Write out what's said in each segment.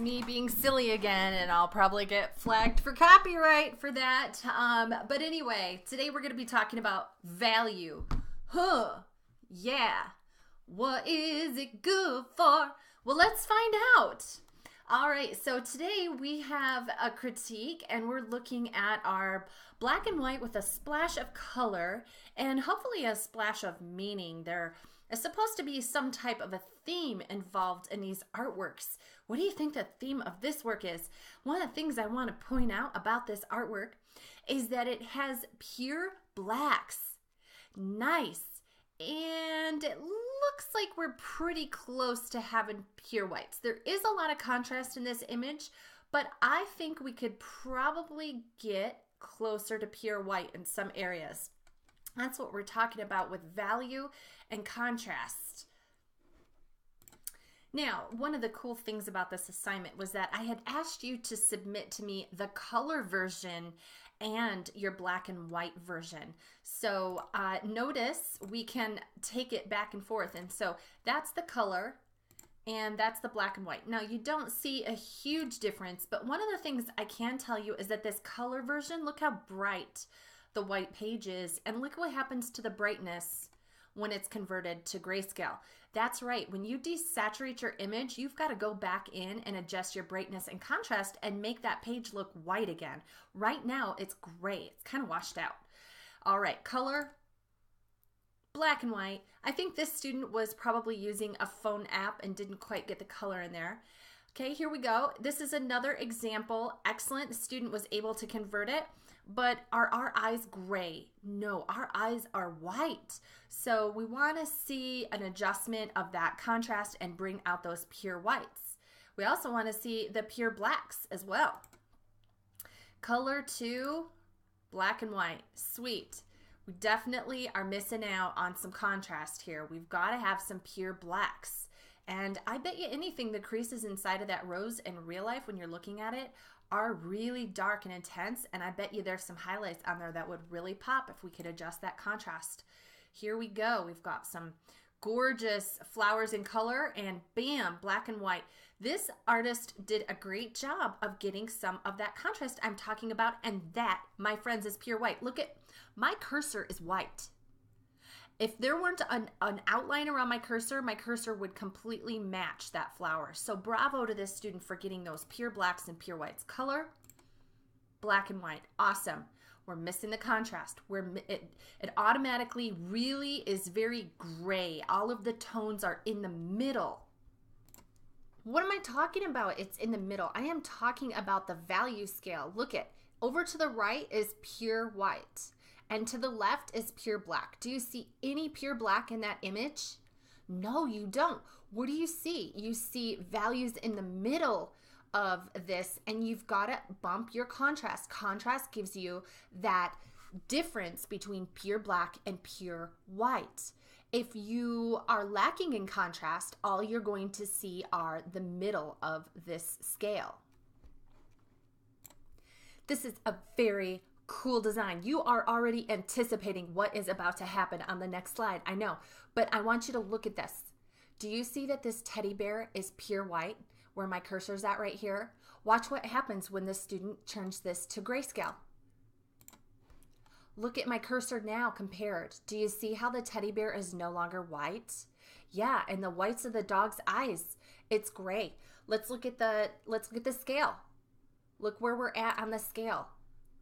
me being silly again, and I'll probably get flagged for copyright for that. But anyway, today we're going to be talking about value. Yeah. What is it good for? Well, let's find out. All right, so today we have a critique, and we're looking at our black and white with a splash of color and hopefully a splash of meaning. There is supposed to be some type of a theme involved in these artworks. What do you think the theme of this work is? One of the things I want to point out about this artwork is that it has pure blacks. Nice. And it looks like we're pretty close to having pure whites. There is a lot of contrast in this image, but I think we could probably get closer to pure white in some areas. That's what we're talking about with value and contrast. Now, one of the cool things about this assignment was that I had asked you to submit to me the color version and your black and white version. So notice we can take it back and forth. And so that's the color and that's the black and white. Now you don't see a huge difference, but one of the things I can tell you is that this color version, look how bright the white page is, and look what happens to the brightness when it's converted to grayscale. That's right, when you desaturate your image, you've got to go back in and adjust your brightness and contrast and make that page look white again. Right now, it's gray. It's kind of washed out. All right, color, black and white. I think this student was probably using a phone app and didn't quite get the color in there. Okay, here we go. This is another example. Excellent. The student was able to convert it. But are our eyes gray? No, our eyes are white. So we want to see an adjustment of that contrast and bring out those pure whites. We also want to see the pure blacks as well. Color 2, black and white. Sweet. We definitely are missing out on some contrast here. We've got to have some pure blacks. And I bet you anything the creases inside of that rose in real life when you're looking at it are really dark and intense, and I bet you there's some highlights on there that would really pop if we could adjust that contrast. Here we go. We've got some gorgeous flowers in color, and bam, black and white. This artist did a great job of getting some of that contrast I'm talking about, and that, my friends, is pure white. Look at my cursor is white. If there weren't an outline around my cursor would completely match that flower. So bravo to this student for getting those pure blacks and pure whites. Color, black and white. Awesome. We're missing the contrast. It automatically really is very gray. All of the tones are in the middle. What am I talking about? It's in the middle. I am talking about the value scale. Look at, over to the right is pure white. And to the left is pure black. Do you see any pure black in that image? No, you don't. What do you see? You see values in the middle of this, and you've got to bump your contrast. Contrast gives you that difference between pure black and pure white. If you are lacking in contrast, all you're going to see are the middle of this scale. This is a very cool design. You are already anticipating what is about to happen on the next slide. I know, but I want you to look at this. Do you see that this teddy bear is pure white where my cursor's at right here? Watch what happens when the student turns this to grayscale. Look at my cursor now compared. Do you see how the teddy bear is no longer white? Yeah, and the whites of the dog's eyes, it's gray. Let's look at the scale. Look where we're at on the scale.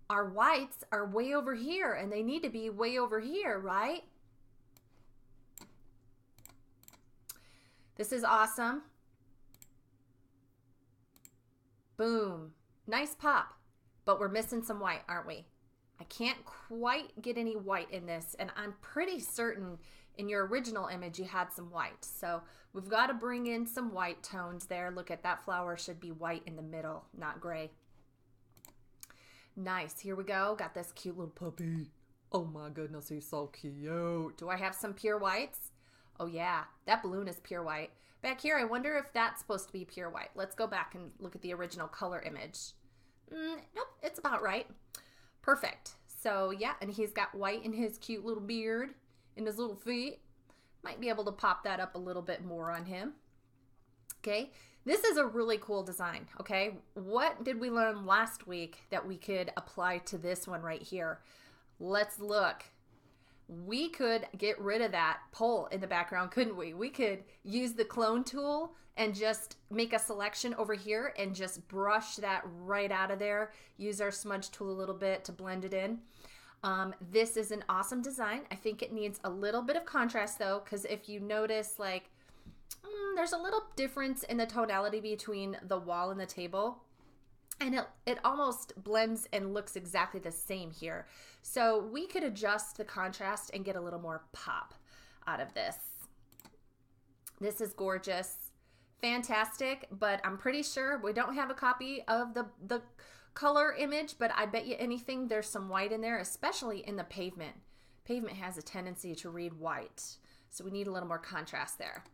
Our whites are way over here, and they need to be way over here, right? This is awesome. Boom. Nice pop, but we're missing some white, aren't we? I can't quite get any white in this, and I'm pretty certain in your original image you had some white. So we've got to bring in some white tones there. Look at that flower should be white in the middle, not gray. Nice. Here we go. Got this cute little puppy. Oh my goodness, he's so cute. Do I have some pure whites? Oh yeah, that balloon is pure white. Back here, I wonder if that's supposed to be pure white. Let's go back and look at the original color image. Nope, it's about right. Perfect. So yeah, and he's got white in his cute little beard and his little feet. Might be able to pop that up a little bit more on him. Okay, This is a really cool design, okay? What did we learn last week that we could apply to this one right here? Let's look. We could get rid of that pole in the background, couldn't we? We could use the clone tool and just make a selection over here and just brush that right out of there. Use our smudge tool a little bit to blend it in. This is an awesome design. I think it needs a little bit of contrast though, because if you notice, like, there's a little difference in the tonality between the wall and the table, and it almost blends and looks exactly the same here. So we could adjust the contrast and get a little more pop out of this. This is gorgeous, fantastic, but I'm pretty sure we don't have a copy of the color image, but I bet you anything there's some white in there, especially in the pavement. Pavement has a tendency to read white, so we need a little more contrast there.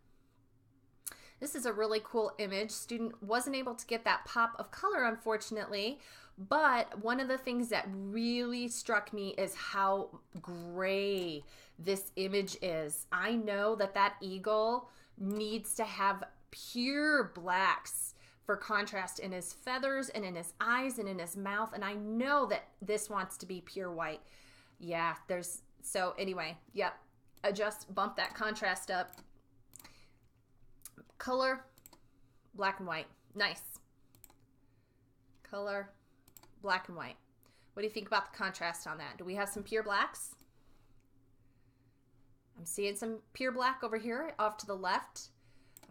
This is a really cool image. Student wasn't able to get that pop of color, unfortunately, but one of the things that really struck me is how gray this image is. I know that that eagle needs to have pure blacks for contrast in his feathers and in his eyes and in his mouth, and I know that this wants to be pure white. Yeah, so anyway, yep, bump that contrast up. Color, black and white. Nice. Color, black and white. What do you think about the contrast on that? Do we have some pure blacks? I'm seeing some pure black over here off to the left.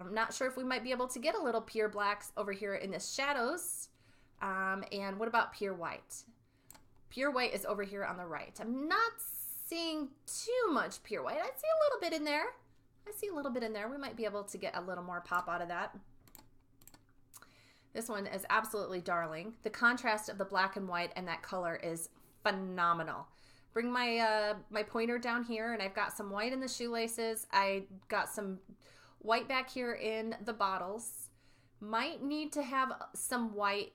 I'm not sure if we might be able to get a little pure blacks over here in the shadows. And what about pure white? Pure white is over here on the right. I'm not seeing too much pure white. I see a little bit in there. We might be able to get a little more pop out of that. This one is absolutely darling. The contrast of the black and white and that color is phenomenal. Bring my my pointer down here, and I've got some white in the shoelaces. I got some white back here in the bottles. Might need to have some white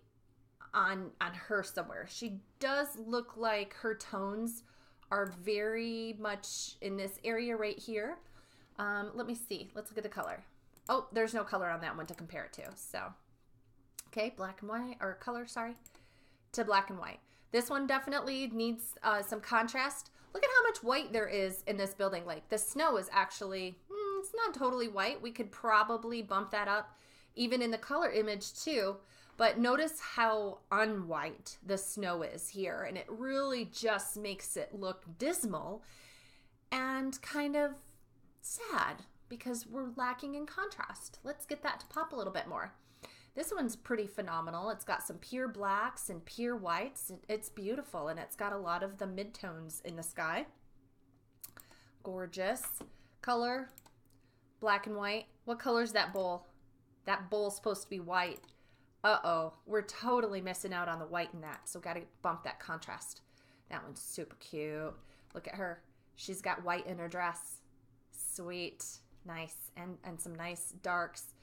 on her somewhere. She does look like her tones are very much in this area right here. Let me see. Let's look at the color. Oh, there's no color on that one to compare it to. So, okay, black and white, or color, sorry, to black and white. This one definitely needs some contrast. Look at how much white there is in this building. Like, the snow is actually, it's not totally white. We could probably bump that up even in the color image too. But notice how unwhite the snow is here. And it really just makes it look dismal and kind of sad because we're lacking in contrast. Let's get that to pop a little bit more. This one's pretty phenomenal. It's got some pure blacks and pure whites. It's beautiful, and it's got a lot of the midtones in the sky. Gorgeous. Color, black and white. What color is that bowl? That bowl's supposed to be white. Uh-oh, we're totally missing out on the white in that, so got to bump that contrast. That one's super cute. Look at her. She's got white in her dress. Sweet. Nice. And some nice darks.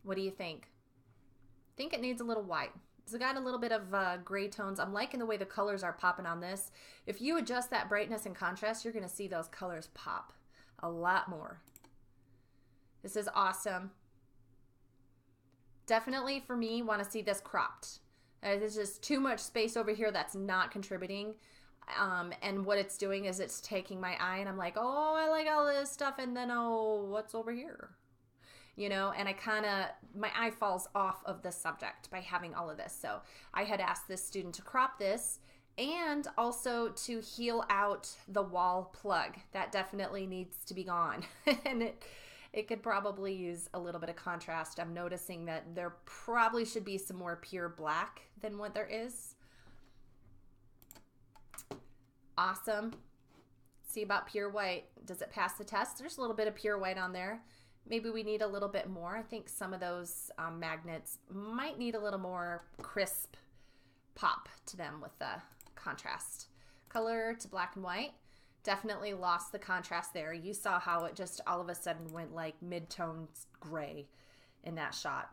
What do you think? I think it needs a little white. It's got a little bit of gray tones. I'm liking the way the colors are popping on this. If you adjust that brightness and contrast, you're going to see those colors pop a lot more. This is awesome. Definitely, for me, want to see this cropped. There's just too much space over here that's not contributing. And what it's doing is it's taking my eye, and I'm like, oh, I like all this stuff, and then, oh, what's over here? You know, and my eye falls off of the subject by having all of this. So I had asked this student to crop this and also to heal out the wall plug. That definitely needs to be gone. And it could probably use a little bit of contrast. I'm noticing that there probably should be some more pure black than what there is. Awesome. See about pure white. Does it pass the test? There's a little bit of pure white on there. Maybe we need a little bit more. I think some of those magnets might need a little more crisp pop to them with the contrast. Color to black and white. Definitely lost the contrast there. You saw how it just all of a sudden went like mid-tone gray in that shot.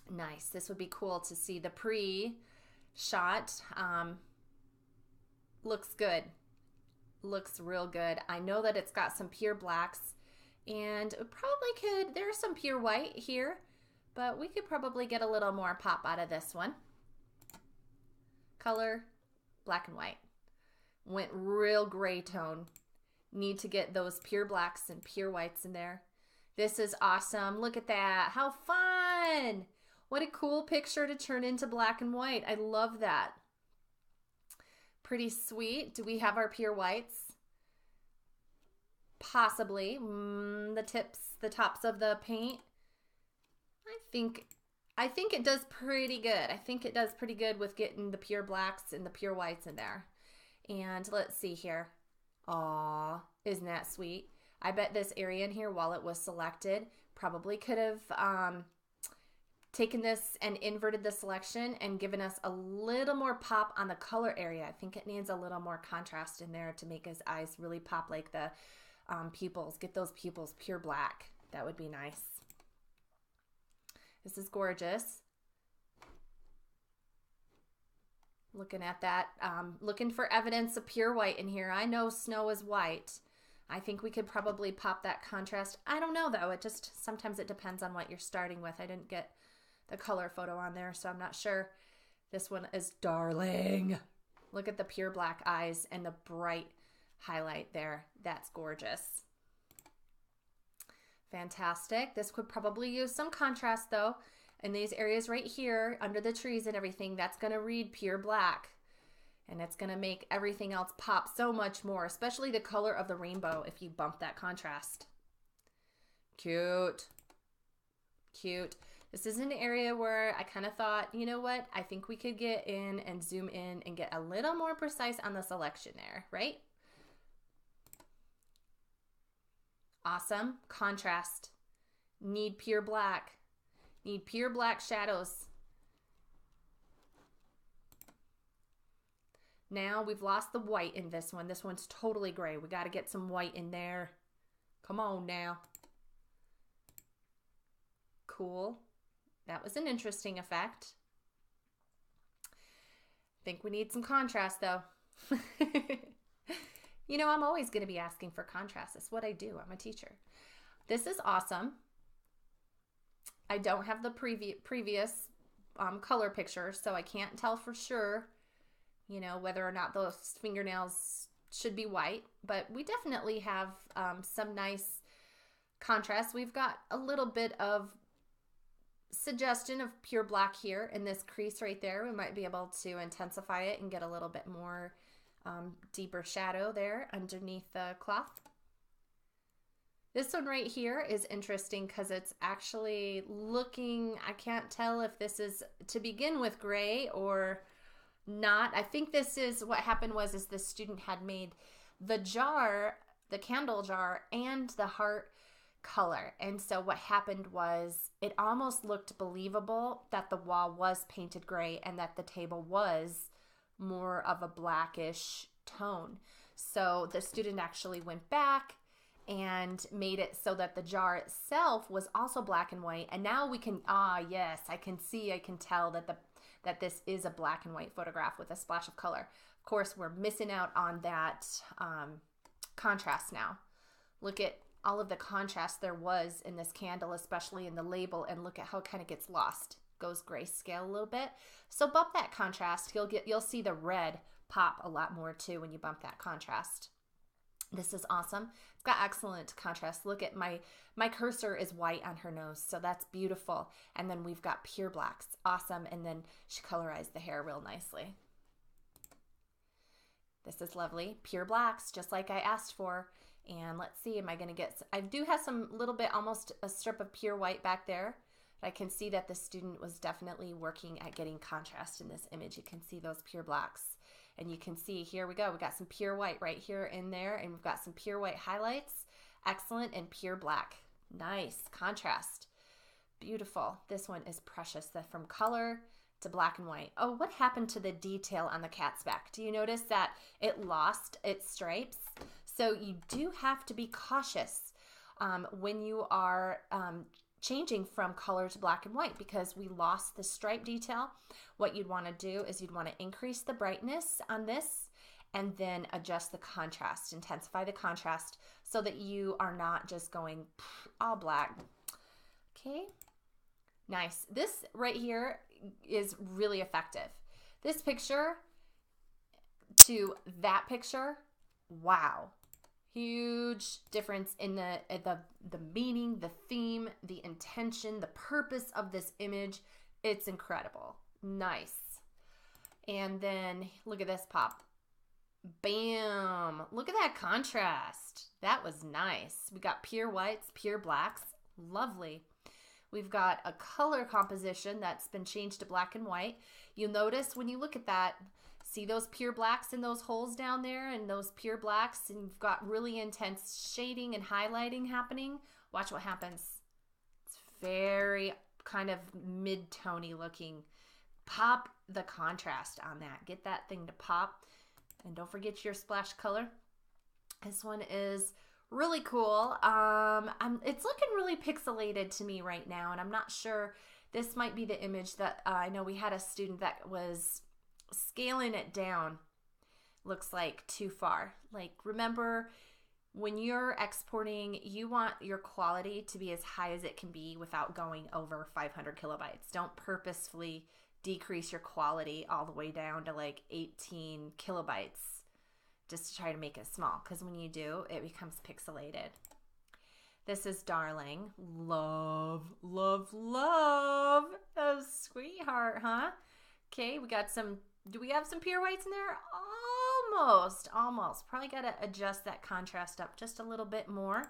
Nice. This would be cool to see the pre-shot. Looks good. Looks real good. I know that it's got some pure blacks And it probably could, there's some pure white here, but we could probably get a little more pop out of this one. Color, black and white. Went real gray tone. Need to get those pure blacks and pure whites in there. This is awesome. Look at that. How fun. What a cool picture to turn into black and white. I love that. Pretty sweet. Do we have our pure whites? Possibly. The tops of the paint. I think it does pretty good. I think it does pretty good with getting the pure blacks and the pure whites in there. And let's see here. Aw, isn't that sweet? I bet this area in here, while it was selected, probably could have taken this and inverted the selection and given us a little more pop on the color area. I think it needs a little more contrast in there to make his eyes really pop like the pupils. Get those pupils pure black. That would be nice. This is gorgeous. Looking at that, looking for evidence of pure white in here. I know snow is white. I think we could probably pop that contrast. I don't know though. Sometimes it depends on what you're starting with. I didn't get the color photo on there, so I'm not sure. This one is darling. Look at the pure black eyes and the bright highlight there. That's gorgeous. Fantastic. This could probably use some contrast though. In these areas right here, under the trees and everything, that's going to read pure black. And it's going to make everything else pop so much more, especially the color of the rainbow if you bump that contrast. Cute. Cute. This is an area where I kind of thought, you know what? I think we could get in and zoom in and get a little more precise on the selection there, right? Awesome. Contrast. Need pure black. Need pure black shadows. Now we've lost the white in this one. This one's totally gray. We got to get some white in there. Come on now. Cool. That was an interesting effect. Think we need some contrast though. You know, I'm always going to be asking for contrast. That's what I do. I'm a teacher. This is awesome. I don't have the previous color picture, so I can't tell for sure, you know, whether or not those fingernails should be white, but we definitely have some nice contrast. We've got a little bit of suggestion of pure black here in this crease right there. We might be able to intensify it and get a little bit more deeper shadow there underneath the cloth. This one right here is interesting because it's actually looking, I can't tell if this is to begin with gray or not. I think this is what happened is the student had made the jar, the candle jar, and the heart color. And so what happened was it almost looked believable that the wall was painted gray and that the table was more of a blackish tone. So the student actually went back and made it so that the jar itself was also black and white. And now we can, yes, I can tell that this is a black and white photograph with a splash of color. Of course, we're missing out on that contrast now. Look at all of the contrast there was in this candle, especially in the label, and look at how it kind of gets lost. Goes grayscale a little bit. So bump that contrast. You'll see the red pop a lot more too when you bump that contrast. This is awesome. It's got excellent contrast. Look at my cursor is white on her nose, so that's beautiful. And then we've got pure blacks. Awesome. And then she colorized the hair real nicely. This is lovely. Pure blacks, just like I asked for. And let's see, am I going to get, I do have some little bit, almost a strip of pure white back there. But I can see that the student was definitely working at getting contrast in this image. You can see those pure blacks. And you can see, here we go. We got some pure white right here in there. And we've got some pure white highlights. Excellent. And pure black. Nice contrast. Beautiful. This one is precious. From color to black and white. Oh, what happened to the detail on the cat's back? Do you notice that it lost its stripes? So you do have to be cautious when you are changing from color to black and white, because we lost the stripe detail. What you'd want to do is you'd want to increase the brightness on this and then adjust the contrast, intensify the contrast so that you are not just going all black. Okay, nice. This right here is really effective. This picture to that picture, wow. Huge difference in the meaning, the theme, the intention, the purpose of this image. It's incredible. Nice. And then look at this pop. Bam. Look at that contrast. That was nice. We got pure whites, pure blacks. Lovely. We've got a color composition that's been changed to black and white. You'll notice when you look at that, see those pure blacks in those holes down there and those pure blacks, and you've got really intense shading and highlighting happening. Watch what happens. It's very kind of mid-tony looking. Pop the contrast on that. Get that thing to pop. And don't forget your splash color. This one is really cool. It's looking really pixelated to me right now, and I'm not sure. This might be the image that I know we had a student that was scaling it down. Looks like too far. Like, remember, when you're exporting, you want your quality to be as high as it can be without going over 500 kilobytes. Don't purposefully decrease your quality all the way down to like 18 kilobytes just to try to make it small, because when you do, it becomes pixelated. This is Darling. Love, love, love. Oh, sweetheart, huh? Okay, we got some, do we have some pure whites in there? Almost. Probably got to adjust that contrast up just a little bit more.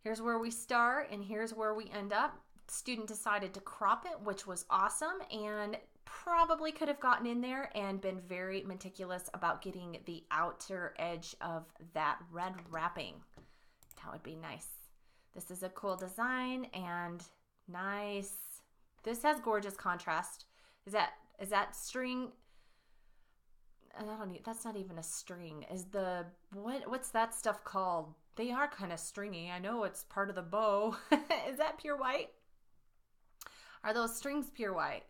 Here's where we start, and here's where we end up. Student decided to crop it, which was awesome, and probably could have gotten in there and been very meticulous about getting the outer edge of that red wrapping. That would be nice. This is a cool design and nice. This has gorgeous contrast. Is that string? That's not even a string. Is the, what's that stuff called? They are kind of stringy. I know it's part of the bow. Is that pure white? Are those strings pure white?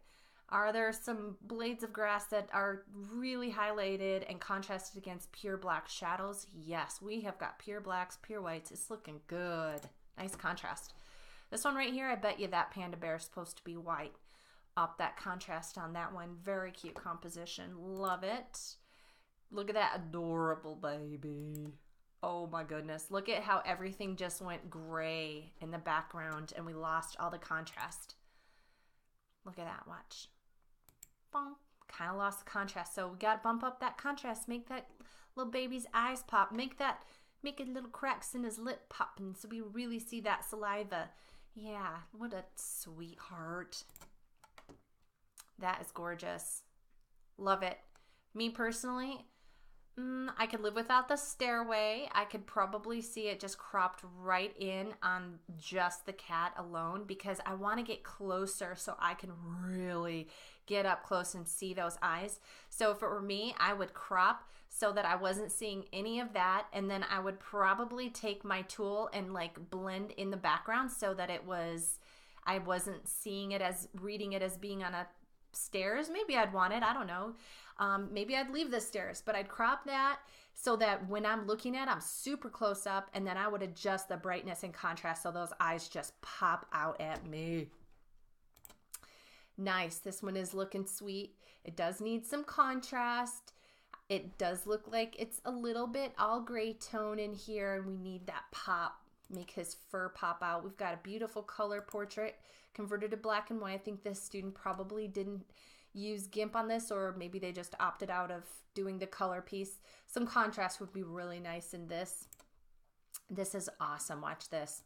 Are there some blades of grass that are really highlighted and contrasted against pure black shadows? Yes, we have got pure blacks, pure whites. It's looking good. Nice contrast. This one right here, I bet you that panda bear is supposed to be white. Up that contrast on that one. Very cute composition. Love it. Look at that adorable baby. Oh my goodness. Look at how everything just went gray in the background and we lost all the contrast. Look at that. Watch. Kind of lost the contrast. So we got to bump up that contrast. Make that little baby's eyes pop. Make it little cracks in his lip pop. And so we really see that saliva. Yeah. What a sweetheart. That is gorgeous. Love it. Me personally, I could live without the stairway. I could probably see it just cropped right in on just the cat alone, because I want to get closer so I can really get up close and see those eyes. So if it were me, I would crop so that I wasn't seeing any of that, and then I would probably take my tool and like blend in the background so that I wasn't seeing it as, reading it as being on a stairs. Maybe I'd want it, I don't know. Maybe I'd leave the stairs, but I'd crop that so that when I'm looking at it, I'm super close up, and then I would adjust the brightness and contrast so those eyes just pop out at me. Nice. This one is looking sweet. It does need some contrast. It does look like it's a little bit all gray tone in here, and we need that pop, make his fur pop out. We've got a beautiful color portrait converted to black and white. I think this student probably didn't use GIMP on this, or maybe they just opted out of doing the color piece. Some contrast would be really nice in this. This is awesome. Watch this.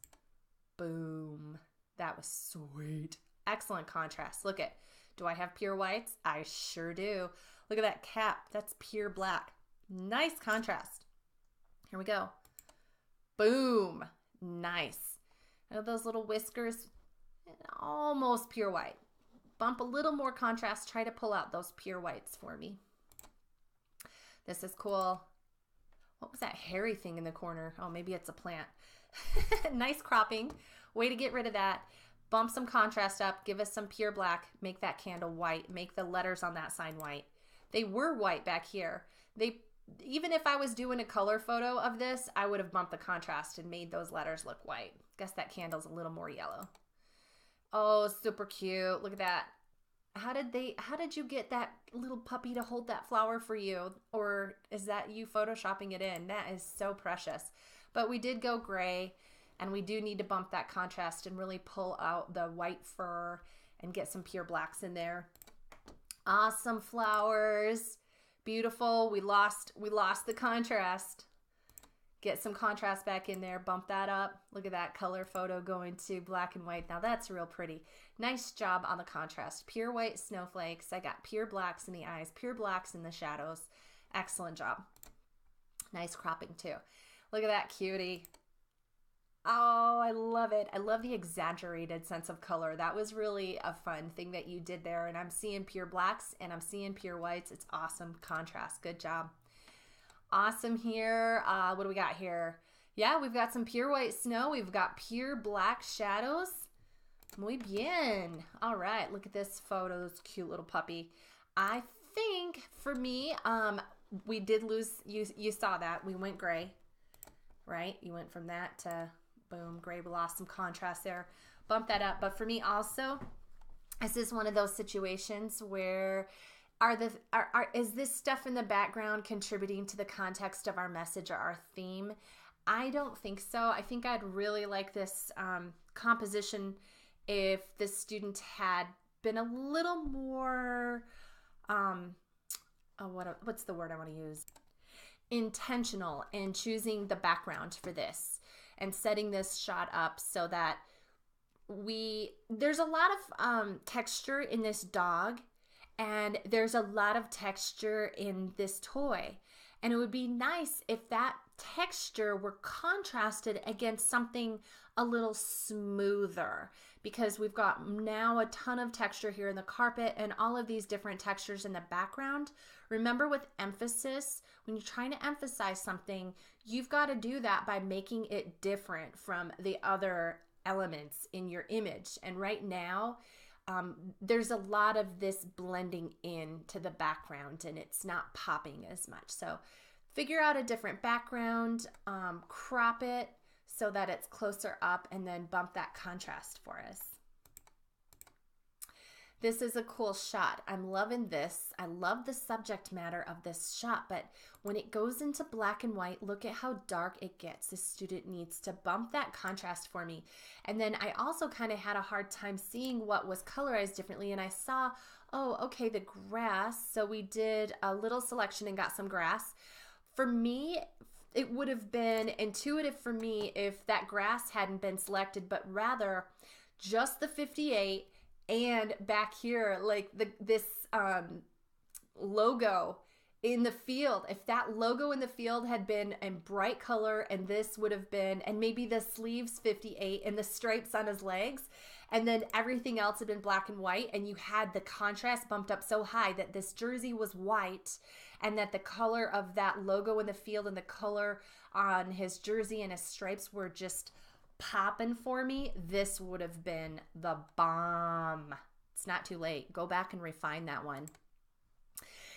Boom. That was sweet. Excellent contrast. Look at, do I have pure whites? I sure do. Look at that cap. That's pure black. Nice contrast. Here we go. Boom. Nice. And those little whiskers, almost pure white. Bump a little more contrast. Try to pull out those pure whites for me. This is cool. What was that hairy thing in the corner? Oh, maybe it's a plant. Nice cropping. Way to get rid of that. Bump some contrast up. Give us some pure black. Make that candle white. Make the letters on that sign white. They were white back here. Even if I was doing a color photo of this, I would have bumped the contrast and made those letters look white. Guess that candle's a little more yellow. Oh, super cute. Look at that. How did you get that little puppy to hold that flower for you? Or is that you photoshopping it in? That is so precious. But we did go gray, and we do need to bump that contrast and really pull out the white fur and get some pure blacks in there. Awesome flowers. Beautiful. We lost the contrast. Get some contrast back in there. Bump that up. Look at that color photo going to black and white. Now that's real pretty. Nice job on the contrast. Pure white snowflakes. I got pure blacks in the eyes, pure blacks in the shadows. Excellent job. Nice cropping too. Look at that cutie. Oh, I love it. I love the exaggerated sense of color. That was really a fun thing that you did there. And I'm seeing pure blacks and I'm seeing pure whites. It's awesome contrast. Good job. Awesome here. What do we got here? Yeah, we've got some pure white snow. We've got pure black shadows. Muy bien. All right, look at this photo. This cute little puppy. I think for me, we did lose, you saw that. We went gray, right? You went from that to boom, gray. We lost some contrast there. Bump that up. But for me also, this is one of those situations where is this stuff in the background contributing to the context of our message or our theme? I don't think so. I think I'd really like this composition if the student had been a little more, what's the word I want to use? Intentional in choosing the background for this and setting this shot up so that there's a lot of texture in this dog. And there's a lot of texture in this toy. And it would be nice if that texture were contrasted against something a little smoother, because we've got now a ton of texture here in the carpet and all of these different textures in the background. Remember, with emphasis, when you're trying to emphasize something, you've got to do that by making it different from the other elements in your image. And right now, there's a lot of this blending in to the background and it's not popping as much. So figure out a different background, crop it so that it's closer up, and then bump that contrast for us. This is a cool shot. I'm loving this. I love the subject matter of this shot, but when it goes into black and white, look at how dark it gets. The student needs to bump that contrast for me. And then I also kind of had a hard time seeing what was colorized differently, and I saw, oh, okay, the grass. So we did a little selection and got some grass. For me, it would have been intuitive for me if that grass hadn't been selected, but rather just the 58 and back here, like this logo in the field. If that logo in the field had been in bright color, and this would have been, and maybe the sleeves 58 and the stripes on his legs, and then everything else had been black and white, and you had the contrast bumped up so high that this jersey was white, and that the color of that logo in the field and the color on his jersey and his stripes were just popping for me, this would have been the bomb. It's not too late. Go back and refine that one.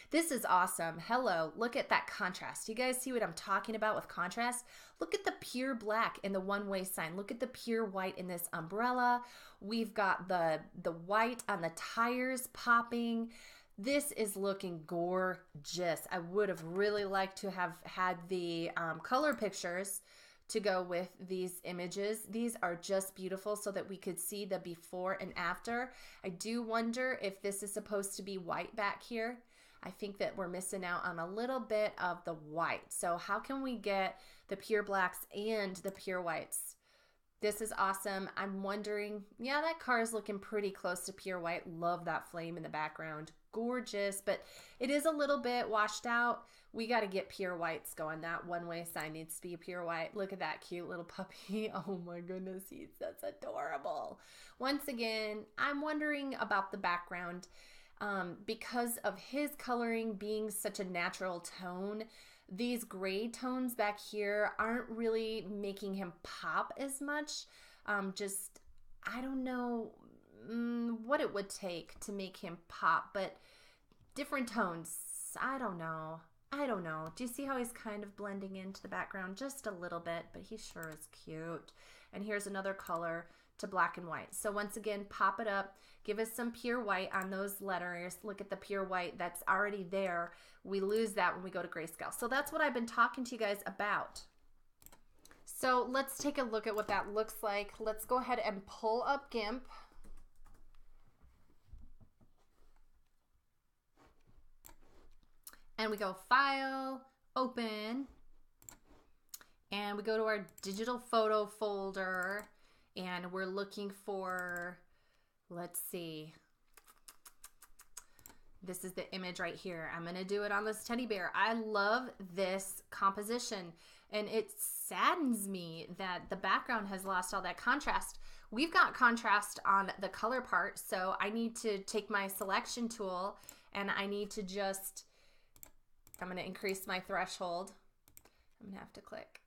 This is awesome. Hello, look at that contrast. You guys see what I'm talking about with contrast? Look at the pure black in the one-way sign. Look at the pure white in this umbrella. We've got the white on the tires popping. This is looking gorgeous. I would have really liked to have had the color pictures to go with these images. These are just beautiful so that we could see the before and after. I do wonder if this is supposed to be white back here. I think that we're missing out on a little bit of the white. So how can we get the pure blacks and the pure whites? This is awesome. I'm wondering, yeah, that car is looking pretty close to pure white. Love that flame in the background. Gorgeous, but it is a little bit washed out. We got to get pure whites going. That one-way sign needs to be a pure white. Look at that cute little puppy. Oh my goodness, that's adorable. Once again, I'm wondering about the background. Because of his coloring being such a natural tone, these gray tones back here aren't really making him pop as much. I don't know what it would take to make him pop, but different tones. I don't know. I don't know. Do you see how he's kind of blending into the background just a little bit, but he sure is cute. And here's another color to black and white. So once again, pop it up, give us some pure white on those letters. Look at the pure white that's already there. We lose that when we go to grayscale. So that's what I've been talking to you guys about. So let's take a look at what that looks like. Let's go ahead and pull up GIMP. And we go File, Open, and we go to our digital photo folder, and we're looking for, let's see, this is the image right here. I'm gonna do it on this teddy bear. I love this composition, and it saddens me that the background has lost all that contrast. We've got contrast on the color part, so I need to take my selection tool, and I need to just, I'm going to increase my threshold. I'm going to have to click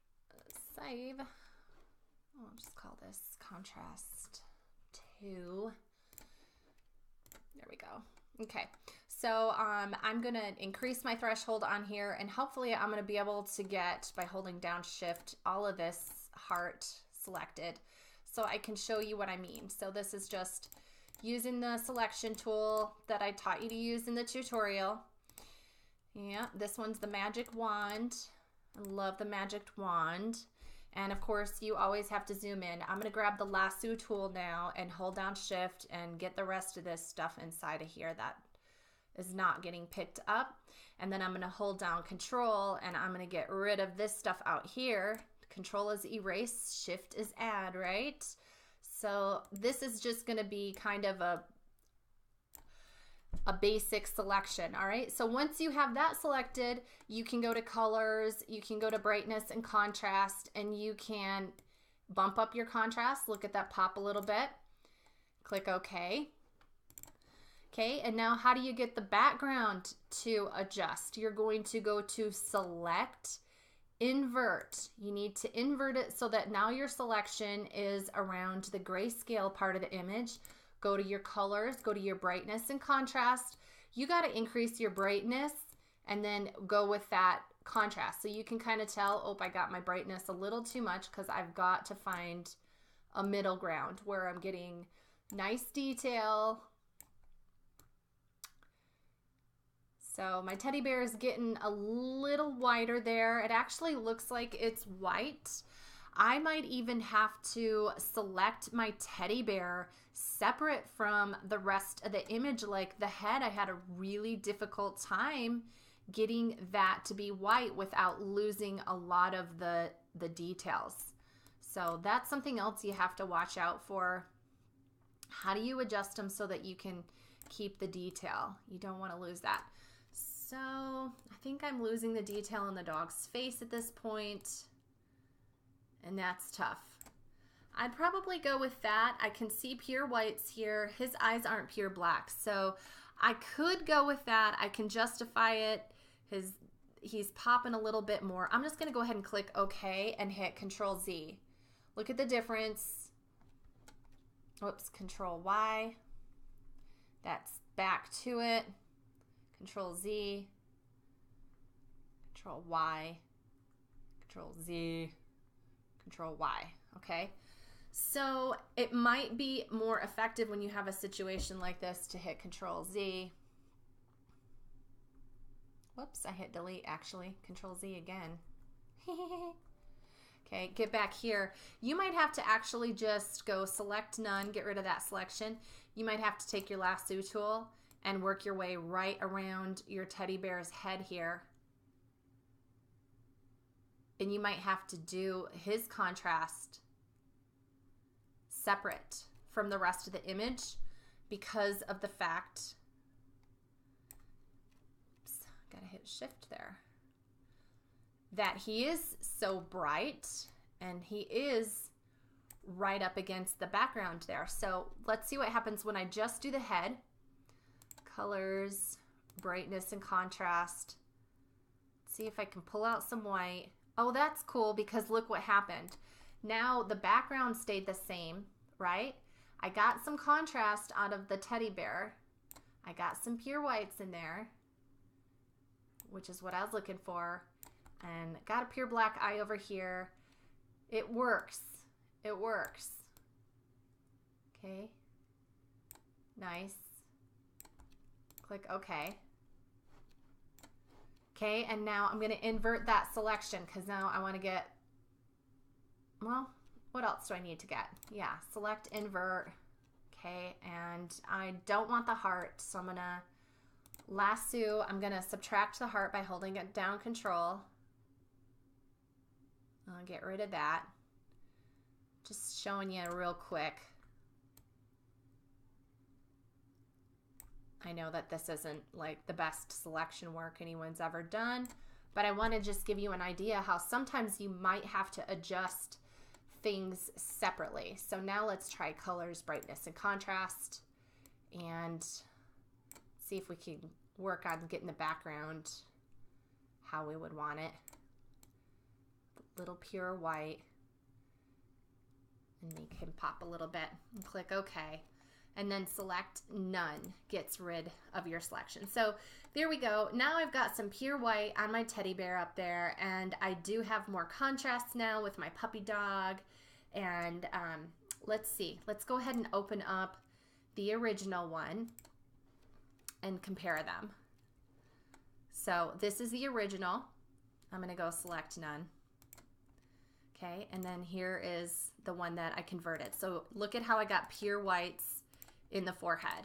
save. I'll just call this contrast 2. There we go. Okay. So I'm going to increase my threshold on here, and hopefully I'm going to be able to get, by holding down shift, all of this heart selected so I can show you what I mean. So this is just using the selection tool that I taught you to use in the tutorial. Yeah, this one's the magic wand. I love the magic wand. And of course, you always have to zoom in. I'm gonna grab the lasso tool now and hold down shift and get the rest of this stuff inside of here that is not getting picked up. And then I'm gonna hold down control and I'm gonna get rid of this stuff out here. Control is erase, shift is add, right? So this is just gonna be kind of a basic selection. All right, so once you have that selected, you can go to colors, you can go to brightness and contrast, and you can bump up your contrast. Look at that pop a little bit. Click OK. Okay, and now how do you get the background to adjust? You're going to go to select, invert. You need to invert it so that now your selection is around the grayscale part of the image. Go to your colors, go to your brightness and contrast. You got to increase your brightness and then go with that contrast. So you can kind of tell, oh, I got my brightness a little too much because I've got to find a middle ground where I'm getting nice detail. So my teddy bear is getting a little whiter there. It actually looks like it's white. I might even have to select my teddy bear separate from the rest of the image. Like the head, I had a really difficult time getting that to be white without losing a lot of the details. So that's something else you have to watch out for. How do you adjust them so that you can keep the detail? You don't want to lose that. So I think I'm losing the detail in the dog's face at this point, and that's tough. I'd probably go with that. I can see pure whites here. His eyes aren't pure black, so I could go with that. I can justify it. He's popping a little bit more. I'm just going to go ahead and click OK and hit Control Z. Look at the difference. Oops, Control Y. That's back to it. Control Z. Control Y. Control Z. Control Y. Okay. So it might be more effective when you have a situation like this to hit Control Z. Whoops, I hit delete actually. Control Z again. Okay, get back here. You might have to actually just go select none, get rid of that selection. You might have to take your lasso tool and work your way right around your teddy bear's head here. And you might have to do his contrast separate from the rest of the image because of the fact, oops, gotta hit shift there, that he is so bright and he is right up against the background there. So let's see what happens when I just do the head. Colors, brightness and contrast. See if I can pull out some white. Oh, that's cool because look what happened. Now the background stayed the same, right? I got some contrast out of the teddy bear. I got some pure whites in there. which is what I was looking for. And got a pure black eye over here. It works. It works. Okay. Nice. Click OK. Okay, and now I'm going to invert that selection because now I want to get, well, what else do I need to get? Yeah, select, invert. Okay, and I don't want the heart, so I'm going to lasso. I'm going to subtract the heart by holding it down Control. I'll get rid of that. Just showing you real quick. I know that this isn't like the best selection work anyone's ever done, but I want to just give you an idea how sometimes you might have to adjust things separately. So now let's try colors, brightness, and contrast, and see if we can work on getting the background how we would want it. A little pure white, and make him pop a little bit, and click OK. And then select none, gets rid of your selection. So there we go. Now I've got some pure white on my teddy bear up there, and I do have more contrast now with my puppy dog. And let's see, let's go ahead and open up the original one and compare them. So this is the original. I'm gonna go select none. Okay, and then here is the one that I converted. So look at how I got pure whites in the forehead.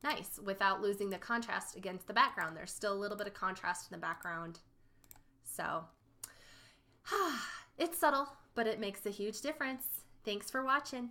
Nice, without losing the contrast against the background. There's still a little bit of contrast in the background. So, it's subtle, but it makes a huge difference. Thanks for watching.